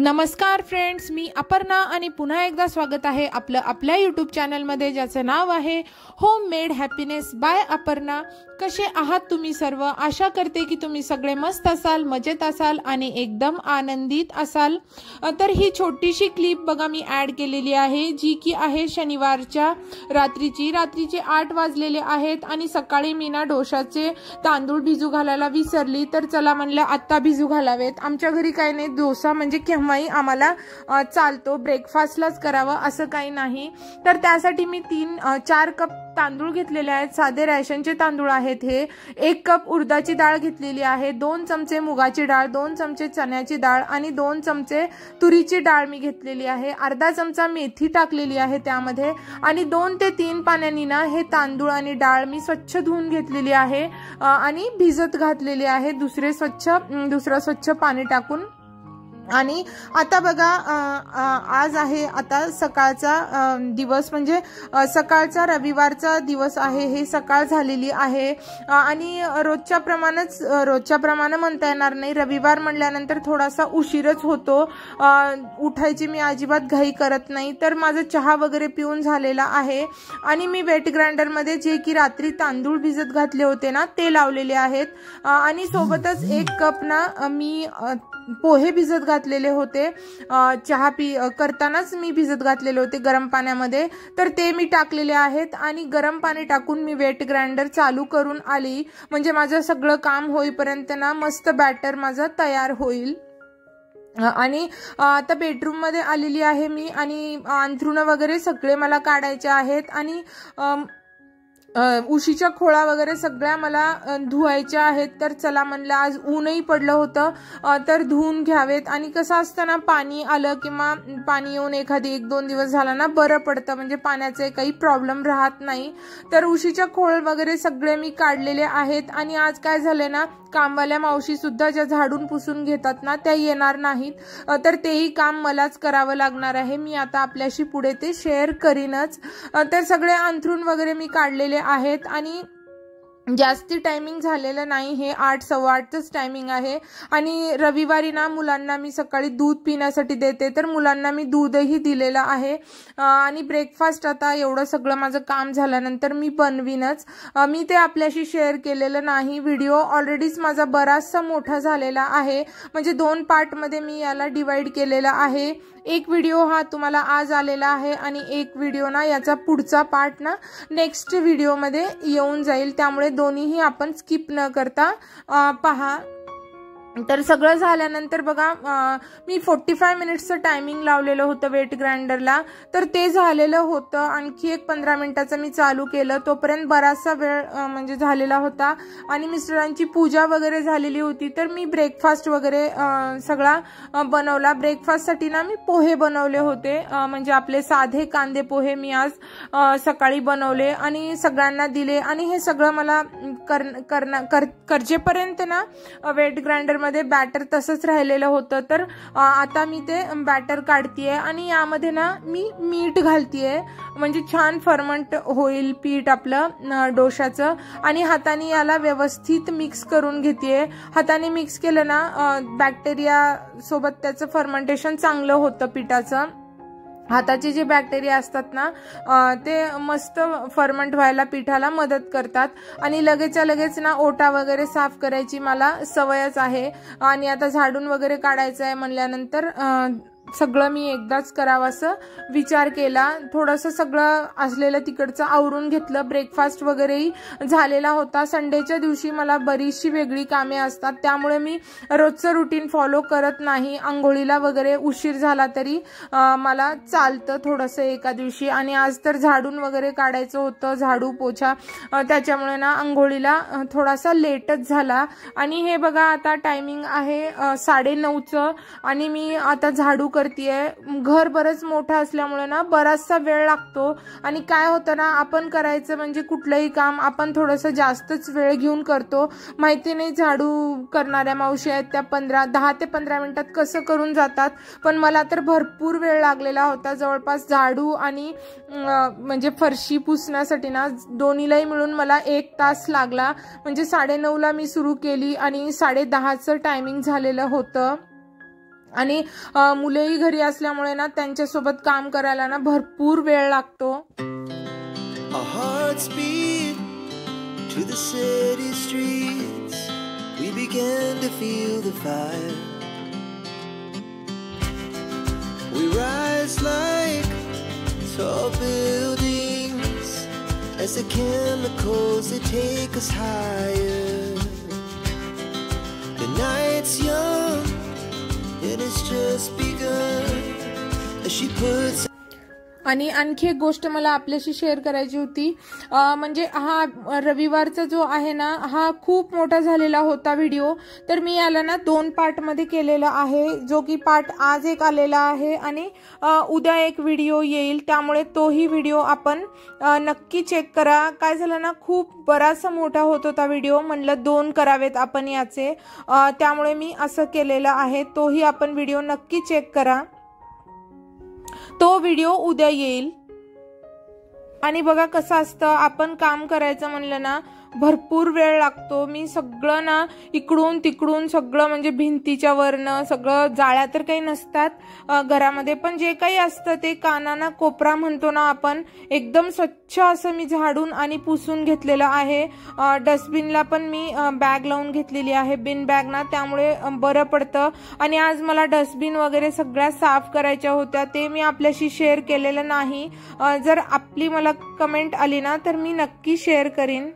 नमस्कार फ्रेंड्स, मी अपर्णा आणि पुन्हा एकदा स्वागत आहे आपल्या यूट्यूब चॅनलमध्ये, ज्याचं नाव आहे home made happiness by Aparna. कसे आहात तुम्ही सर्व? आशा करते की तुम्ही सगळे मस्त असाल, मजेत असाल आणि एकदम आनंदित असाल। तर ही छोटीशी क्लिप बघा मी ॲड केलेली आहे, जी की आहे शनिवारच्या रात्रीचे 8 वाजलेले आहेत आणि सकाळी मी ना डोशाचे तांदूळ भिजू घालायला विसरली, तर चला म्हणलं आता भिजू घालावेत। आमच्या घरी काही नाही, डोसा म्हणजे केव्हाही आम्हाला चालतो, ब्रेकफास्टलाच करावं असं काही नाही। तर त्यासाठी मी 4 कप तांदूळ घेतलेले आहेत, साधे रॅशनचे तांदूळ आहेत हे। 1 कप उडदाची डाळ घेतलेली आहे, 2 चमचे मुगाची डाळ, 2 चमचे चण्याची डाळ आणि 2 चमचे तुरीची डाळ मी घेतलेली आहे। अर्धा चमचा मेथी टाकलेली आहे त्यामध्ये आणि 2 ते 3 पाण्याने ना हे तांदूळ आणि डाळ मी स्वच्छ धुवून घेतलेली आहे आणि भिजत घातलेली आहे दुसरं स्वच्छ पाणी टाकून। आणि आता बघा आज आहे आता सकाळचा दिवस, म्हणजे सकाळचा रविवारचा दिवस आहे, हे सकाळ झालेली आहे आणि रोजच्या प्रमाणे म्हणता येणार नाही, रविवार म्हणल्यानंतर थोडासा उशीरच होतो। उठायची मी अजिबात घाई करत नाही। तर माझा चहा वगैरे पिऊन झालेला आहे आणि मी वेट ग्राइंडर मध्ये जे की रात्री तांदूळ भिजत घातले होते ना ते लावलेले आहेत आणि सोबतच 1 कप ना मी पोहे भिजत घातलेले होते, चहा करतानाच मी भिजत घातलेले होते गरम पाण्यामध्ये, तर ते मी टाकलेले आहेत आणि गरम पाणी टाकून मी वेट ग्राइंडर चालू करून आली, म्हणजे माझं सगळं काम होईपर्यंत ना मस्त बॅटर माझं तयार होईल। आणि आता बेडरूम मध्ये आलेली आहे मी आणि अंथरुण वगैरे सगळे मला काढायचे आहेत आणि उशीच्या खोळा वगैरे सगळ्या मला धुवायच्या आहेत। तर चला म्हणलं आज ऊनही पडलं होतं तर धुवून घ्यावेत। आणि कसं असतं ना, पाणी आलं किंवा पाणी येऊन एखादी 1-2 दिवस झाला ना बरं पडतं, म्हणजे पाण्याचे काही प्रॉब्लेम राहत नाही। तर उशीच्या खोळ वगैरे सगळे मी काढलेले आहेत आणि आज काय झाले ना, कामवाल्या मावशी सुद्धा ज्या झाडून पुसून घेतात ना त्या येणार नाहीत, तर तेही काम मलाच करावं लागणार आहे। मी आता आपल्याशी पुढे ते शेअर करीनच। तर सगळे अंथरूण वगैरे मी काढलेले आहेत आणि जास्ती टायमिंग झालेलं नाही, हे 8-8:15च टायमिंग आहे। आणि रविवारी ना मुलांना मी सकाळी दूध पिण्यासाठी देते, तर मुलांना मी दूधही दिलेलं आहे आणि ब्रेकफास्ट आता एवढं सगळं माझं काम झाल्यानंतर मी बनवीनच। मी ते आपल्याशी शेअर केलेलं नाही, व्हिडिओ ऑलरेडीच माझा बराचसा मोठा झालेला आहे, म्हणजे 2 पार्टमध्ये मी याला डिवाइड केलेला आहे। एक व्हिडिओ हा तुम्हाला आज आलेला आहे आणि एक व्हिडिओ ना याचा पुढचा पार्ट ना नेक्स्ट व्हिडिओमध्ये येऊन जाईल, त्यामुळे दोन्हीही आपण स्किप न करता पहा। तर सगळं झाल्यानंतर बघा मी 45 मिनिट्सचं टायमिंग लावलेलं होतं वेट ग्राइंडरला, तर ते झालेलं होतं। आणखी एक 15 मिनिटाचं मी चालू केलं, तोपर्यंत बराचसा वेळ म्हणजे झालेला होता आणि मिस्टरांची पूजा वगैरे झालेली होती। तर मी ब्रेकफास्ट वगैरे सगळा बनवला। ब्रेकफास्टसाठी ना मी पोहे बनवले होते, म्हणजे आपले साधे कांदे पोहे मी आज सकाळी बनवले आणि सगळ्यांना दिले। आणि हे सगळं मला करजेपर्यंत ना वेट ग्राइंडर मध्ये बॅटर तसंच राहिलेलं होतं, तर आता मी ते बॅटर काढतीये आणि यामध्ये ना मी मीठ घालतीये, म्हणजे छान फर्मंट होईल पीठ आपलं डोशाचं। आणि हाताने याला व्यवस्थित मिक्स करून घेतेय। हाताने मिक्स केलं ना बॅक्टेरिया सोबत त्याचं फर्मेंटेशन चांगलं होतं पिठाचं। हाताचे जे बॅक्टेरिया असतात ना ते मस्त फर्मंट व्हायला पिठाला मदत करतात आणि लगेचच्या लगेच ना ओटा वगैरे साफ करायची मला सवयच आहे। आणि आता झाडून वगैरे काढायचं आहे म्हणल्यानंतर सगळं मी एकदाच करावं असं विचार केला। थोडंसं सगळं असलेलं तिकडचं आवरून घेतलं, ब्रेकफास्ट वगैरेही झालेला होता। संडेच्या दिवशी मला बरीचशी वेगळी कामे असतात, त्यामुळे मी रोजचं रुटीन फॉलो करत नाही। आंघोळीला वगैरे उशीर झाला तरी मला चालतं थोडंसं एका दिवशी, आणि आज तर झाडून वगैरे काढायचं होतं, झाडू पोछा, त्याच्यामुळे ना आंघोळीला थोडासा लेटच झाला। आणि हे बघा आता टायमिंग आहे 9:30चं आणि मी आता झाडू करतीये। घर बरंच मोठं असल्यामुळे ना बराचसा वेळ लागतो आणि काय होतं ना, आपण करायचं म्हणजे कुठलंही काम आपण थोडंसं जास्तच वेळ घेऊन करतो। माहिती नाही झाडू करणाऱ्या मावशी आहेत त्या 10 ते 15 मिनिटात कसं करून जातात, पण मला तर भरपूर वेळ लागलेला होता। जवळपास झाडू आणि म्हणजे फरशी पुसण्यासाठी ना दोन्हीलाही मिळून मला 1 तास लागला, म्हणजे 9:30ला मी सुरू केली आणि 10:30चं टायमिंग झालेलं होतं। आणि मुलेही घरी असल्यामुळे ना त्यांच्यासोबत काम करायला ना भरपूर वेळ लागतो. Our hearts beat to the city streets. We began to feel the fire. We rise like tall buildings as the chemicals they take us higher. The night's young and it's just begun as she puts. आणि आणखी एक गोष्ट मला आपल्याशी share करायची होती, म्हणजे हा रविवारचा जो आहे ना हा खूप मोठा झालेला होता व्हिडिओ. तर मी याला ना 2 पार्टमध्ये केलेला आहे, जो की पार्ट आज एक आलेला आहे आणि उद्या एक व्हिडिओ येईल. त्यामुळे तोही व्हिडिओ आपण नक्की चेक करा. काय झालं ना, खूप बराचसा मोठा होत होता व्हिडिओ, म्हणलं 2 करावेत आपण याचे, त्यामुळे मी असं केलेलं आहे. तोही आपण व्हिडिओ नक्की चेक करा. तो व्हिडिओ उद्या येईल. आणि बघा कसं असतं, आपण काम करायचं म्हणलं ना भरपूर वेळ लागतो. मी सगळं ना इकडून तिकडून सगळं म्हणजे भिंतीच्या वरनं सगळं, जाळ्या तर काही नसतात घरामध्ये, पण जे काही असतं ते कानाना कोपरा म्हणतो ना आपण, एकदम स्वच्छ असं मी झाडून आणि पुसून घेतलेलं आहे. डस्टबिनला पण मी बॅग लावून घेतलेली आहे, बिन बॅग ना, त्यामुळे बरं पडतं. आणि आज मला डस्टबिन वगैरे सगळ्या साफ करायच्या होत्या, ते मी आपल्याशी शेअर केलेलं नाही. जर आपली मला कमेंट आली ना तर मी नक्की शेअर करीन.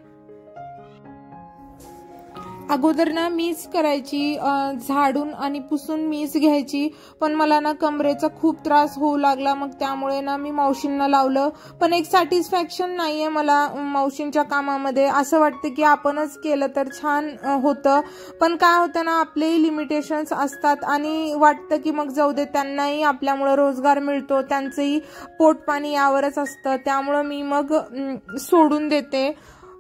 अगोदर ना मीच करायची, झाडून आणि पुसून मीच घ्यायची, पण मला ना कमरेचा खूप त्रास होऊ लागला. मग त्यामुळे ना मी मावशींना लावलं, पण एक सॅटिस्फॅक्शन नाहीये मला मावशींच्या कामामध्ये. असं वाटतं की आपणच केलं तर छान होतं, पण काय होतं ना आपलेही लिमिटेशन्स असतात आणि वाटतं की मग जाऊ दे, त्यांनाही आपल्यामुळे रोजगार मिळतो, त्यांचंही पोटपाणी यावरच असतं, त्यामुळं मी मग सोडून देते.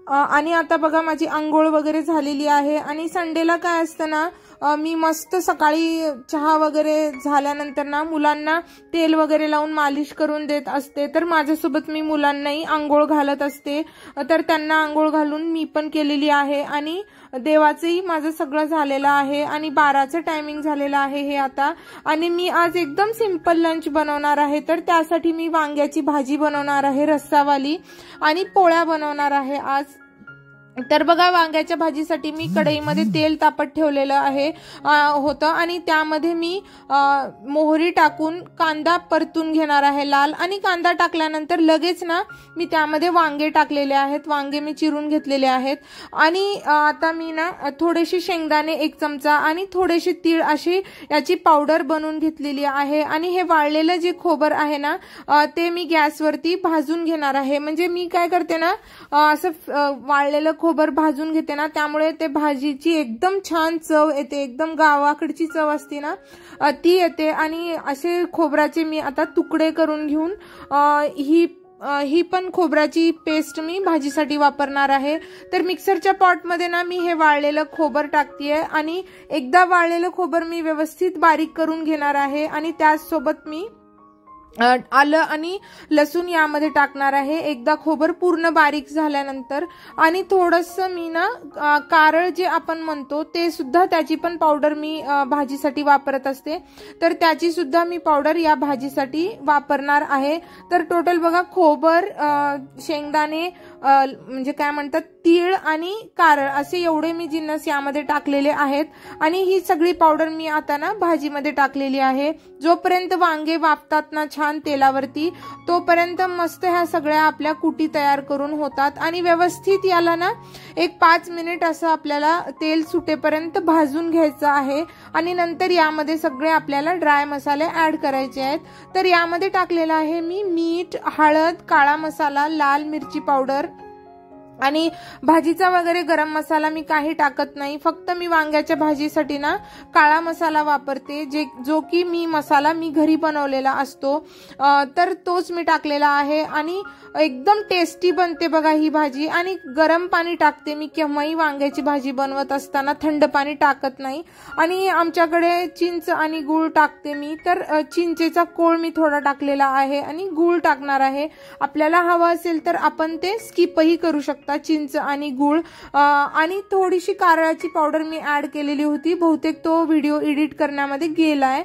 आणि आता बघा माझी आंघोळ वगैरे झालेली आहे. आणि संडेला काय असतं ना, मी मस्त सकाळी चहा वगैरे झाल्यानंतर ना मुलांना तेल वगैरे लावून मालिश करून देत असते. तर माझ्यासोबत मी मुलांनाही आंघोळ घालत असते. तर त्यांना आंघोळ घालून मी पण केलेली आहे. आणि देवाचंही माझं सगळं झालेलं आहे. आणि 12चं टायमिंग झालेलं आहे हे आता. आणि मी आज एकदम सिंपल लंच बनवणार आहे. तर त्यासाठी मी वांग्याची भाजी बनवणार आहे रस्सावाली, आणि पोळ्या बनवणार आहे आज. तर बघा वांग्याच्या भाजीसाठी मी कढईमध्ये तेल तापत ठेवलेलं होतं आणि त्यामध्ये मी मोहरी टाकून कांदा परतून घेणार आहे लाल. आणि कांदा टाकल्यानंतर लगेच ना मी त्यामध्ये वांगे टाकलेले आहेत, वांगे मी चिरून घेतलेले आहेत. आणि आता मी ना थोडेसे शेंगदाणे 1 चमचा आणि थोडेसे तीळ अशी याची पावडर बनवून घेतलेली आहे. आणि हे वाळलेलं जे खोबर आहे ना ते मी गॅसवरती भाजून घेणार आहे. म्हणजे मी काय करते ना, असं वाळलेलं खोबर भाजून घेते ना, त्यामुळे ते भाजीची एकदम छान चव येते, एकदम गावाकडची चव असते ना ती येते. आणि असे खोबराचे मी आता तुकडे करून घेऊन ही पण खोबऱ्याची पेस्ट मी भाजीसाठी वापरणार आहे. तर मिक्सरच्या पॉटमध्ये ना मी हे वाळलेलं खोबर टाकतेय आणि एकदा वाळलेलं खोबर मी व्यवस्थित बारीक करून घेणार आहे. आणि त्याचसोबत मी आलं आणि लसूण यामध्ये टाकणार आहे एकदा खोबर पूर्ण बारीक झाल्यानंतर. आणि थोडंसं मी ना कारळ जे आपण म्हणतो ते सुद्धा, त्याची पण पावडर मी भाजीसाठी वापरत असते. तर त्याची सुद्धा मी पावडर या भाजीसाठी वापरणार आहे. तर टोटल बघा खोबर, शेंगदाणे, म्हणजे काय म्हणतात तीळ आणि कारळ, असे एवढे मी जिन्नस यामध्ये टाकलेले आहेत. आणि ही सगळी पावडर मी आता ना भाजीमध्ये टाकलेली आहे. जोपर्यंत वांगे वाफतात ना छान तेलावरती, तोपर्यंत मस्त ह्या सगळ्या आपल्या कुटी तयार करून होतात. आणि व्यवस्थित याला ना 5 मिनिट असं आपल्याला तेल सुटेपर्यंत भाजून घ्यायचं आहे. आणि नंतर यामध्ये सगळे आपल्याला ड्राय मसाले ऍड करायचे आहेत. तर यामध्ये टाकलेला आहे मी मीठ, हळद, काळा मसाला, लाल मिरची पावडर आणि भाजीचा वगैरे गरम मसाला मी काही टाकत नाही. फक्त मी वांग्याच्या भाजीसाठी ना काळा मसाला वापरते, जो की मसाला मी घरी बनवलेला असतो. तर तोच मी टाकलेला आहे. आणि एकदम टेस्टी बनते बघा ही भाजी. आणि गरम पाणी टाकते मी केव्हाही वांग्याची भाजी बनवत असताना, थंड पाणी टाकत नाही. आणि आमच्याकडे चिंच आणि गूळ टाकते मी. तर चिंचेचा कोळ मी थोडा टाकलेला आहे आणि गूळ टाकणार आहे. आपल्याला हवं असेल तर आपण ते स्किपही करू शकता. शकता, चिंच आणि गूळ आणि थोडीशी कारळाची पावडर मी ऍड केलेली होती. बहुतेक तो व्हिडिओ एडिट करण्यामध्ये गेलाय,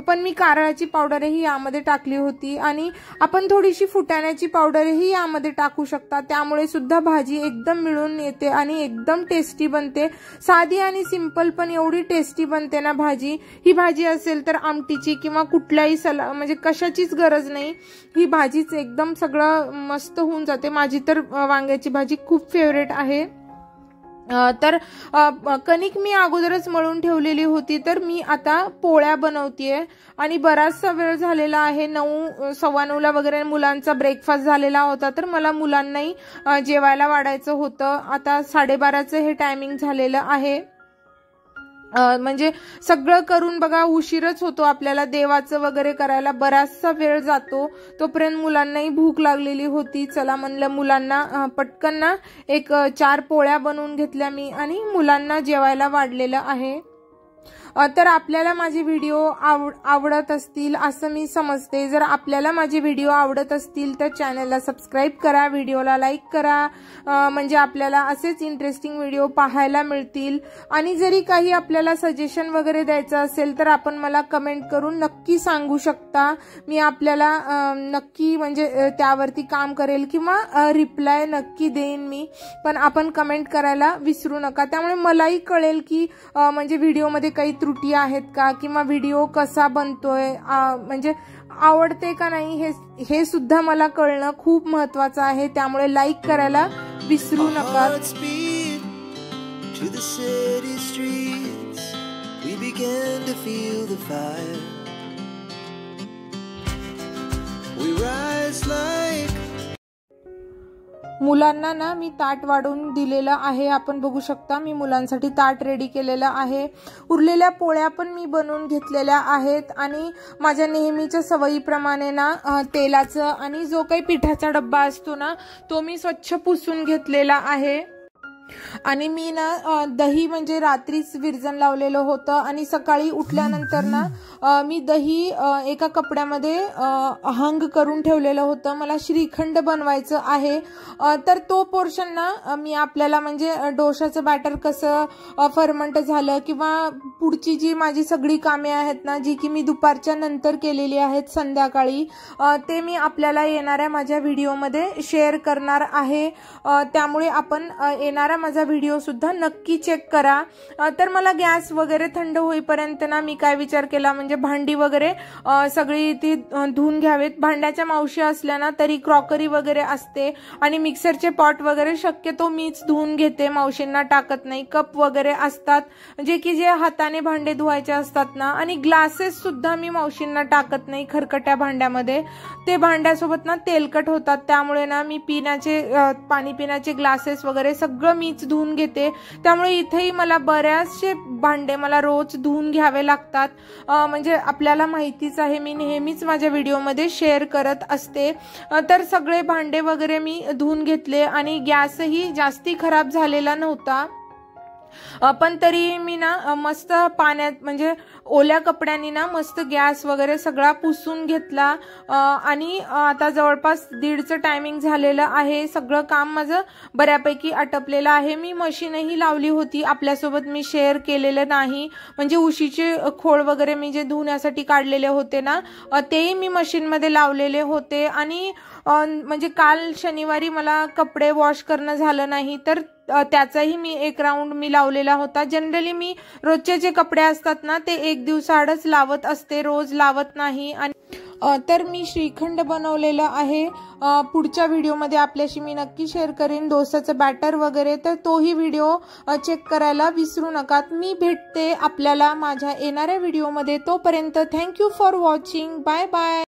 पण मी कारळाची पावडरही यामध्ये टाकली होती. आणि आपण थोडीशी फुटाण्याची पावडरही यामध्ये टाकू शकता, त्यामुळे सुद्धा भाजी एकदम मिळून येते आणि एकदम टेस्टी बनते. साधी आणि सिंपल पण एवढी टेस्टी बनते ना भाजी. ही भाजी असेल तर आमटीची किंवा कुठल्याही म्हणजे कशाचीच गरज नाही, ही भाजीच एकदम सगळं मस्त होऊन जाते. माझी तर वांग्याची भाजी खूप फेवरेट आहे. तर कणिक मी अगोदरच मळून ठेवलेली होती, तर मी आता पोळ्या बनवतेय. आणि बराचसा वेळ झालेला आहे, 9 सव्वा 9ला वगैरे मुलांचा ब्रेकफास्ट झालेला होता, तर मला मुलांनाही जेवायला वाढायचं होतं. आता 12:30चं हे टायमिंग झालेलं आहे. म्हणजे सगळं करून बघा उशीरच होतो आपल्याला, देवाचं वगैरे करायला बराचसा वेळ जातो. तोपर्यंत मुलांनाही भूक लागलेली होती. चला म्हणलं मुलांना पटकन ना 4 पोळ्या बनवून घेतल्या मी आणि मुलांना जेवायला वाढलेलं आहे. तर आपल्याला माझे व्हिडिओ आवडत असतील असं मी समजते. जर आपल्याला माझे व्हिडिओ आवडत असतील तर चॅनलला सबस्क्राईब करा, व्हिडिओला लाईक करा, म्हणजे आपल्याला असेच इंटरेस्टिंग व्हिडिओ पाहायला मिळतील. आणि जरी काही आपल्याला सजेशन वगैरे द्यायचं असेल तर आपण मला कमेंट करून नक्की सांगू शकता. मी आपल्याला नक्की म्हणजे त्यावरती काम करेल किंवा रिप्लाय नक्की देईन मी, पण आपण कमेंट करायला विसरू नका. त्यामुळे मलाही कळेल की म्हणजे व्हिडिओमध्ये काही त्रुटी आहेत का, किंवा व्हिडिओ कसा बनतोय, म्हणजे आवडते का नाही, हे सुद्धा मला कळणं खूप महत्त्वाचं आहे. त्यामुळे लाईक करायला विसरू नका. मुलांना ना मी ताट वाढून दिलेलं आहे. आपण बघू शकता मी मुलांसाठी ताट रेडी केलेलं आहे. उरलेल्या पोळ्या पण मी बनवून घेतलेल्या आहेत. आणि माझ्या नेहमीच्या सवयीप्रमाणे ना तेलाचं आणि जो काही पिठाचा डब्बा असतो ना तो मी स्वच्छ पुसून घेतलेला आहे. आणि मी ना दही म्हणजे रात्रीच विरजण लावलेलं होतं आणि सकाळी उठल्यानंतर ना मी दही एका कपड्यामध्ये हंग करून ठेवलेलं होतं. मला श्रीखंड बनवायचं आहे, तर तो पोर्शन ना मी आपल्याला म्हणजे डोशाचं बॅटर कसं फर्मंट झालं किंवा पुढची जी माझी सगळी कामे आहेत ना जी की मी दुपारच्या नंतर केलेली आहेत संध्याकाळी, ते मी आपल्याला येणाऱ्या माझ्या व्हिडिओमध्ये शेअर करणार आहे. त्यामुळे आपण येणाऱ्या माझा व्हिडिओ सुद्धा नक्की चेक करा. तर मला गॅस वगैरे थंड होईपर्यंत ना मी काय विचार केला म्हणजे भांडी वगैरे सगळी ती धुवून घ्यावेत. भांड्याच्या मावशी असल्या ना तरी क्रॉकरी वगैरे असते आणि मिक्सरचे पॉट वगैरे शक्यतो मीच धुवून घेते, मावशींना टाकत नाही. कप वगैरे असतात जे की जे हाताने भांडे धुवायचे असतात ना, आणि ग्लासेस सुद्धा मी मावशींना टाकत नाही खरकट्या भांड्यामध्ये, ते भांड्यासोबत ना तेलकट होतात. त्यामुळे ना मी पाणी पिण्याचे ग्लासेस वगैरे सगळं मीच धुवून घेते. त्यामुळे इथेही मला बऱ्याचशे भांडे मला रोज धुवून घ्यावे लागतात. म्हणजे आपल्याला माहितीच आहे, मी नेहमीच माझ्या व्हिडिओमध्ये शेअर करत असते. तर सगळे भांडे वगैरे मी धुवून घेतले आणि गॅसही जास्ती खराब झालेला नव्हता. पण तरी मी ना मस्त पाण्यात म्हणजे ओल्या कपड्यांनी ना मस्त गॅस वगैरे सगळा पुसून घेतला. आणि आता जवळपास 1:30चं टायमिंग झालेलं आहे. सगळं काम माझं बऱ्यापैकी आटपलेलं आहे. मी मशीनही लावली होती, आपल्यासोबत मी शेअर केलेलं नाही. म्हणजे उशीचे खोळ वगैरे मी जे धुण्यासाठी काढलेले होते ना तेही मी मशीनमध्ये लावलेले होते. आणि म्हणजे काल शनिवारी मला कपडे वॉश करणं झालं नाही, तर त्याचाही मी एक राऊंड मी लावलेला होता. जनरली मी रोजचे जे कपडे असतात ना ते 1 दिवसाआडच लावत असते, रोज लावत नाही. आणि तर मी श्रीखंड बनवलेलं आहे. पुढच्या व्हिडिओमध्ये आपल्याशी मी नक्की शेअर करेन डोसाचं बॅटर वगैरे, तर तोही व्हिडिओ चेक करायला विसरू नका. मी भेटते आपल्याला माझ्या येणाऱ्या व्हिडिओमध्ये. तोपर्यंत thank you for watching. Bye bye.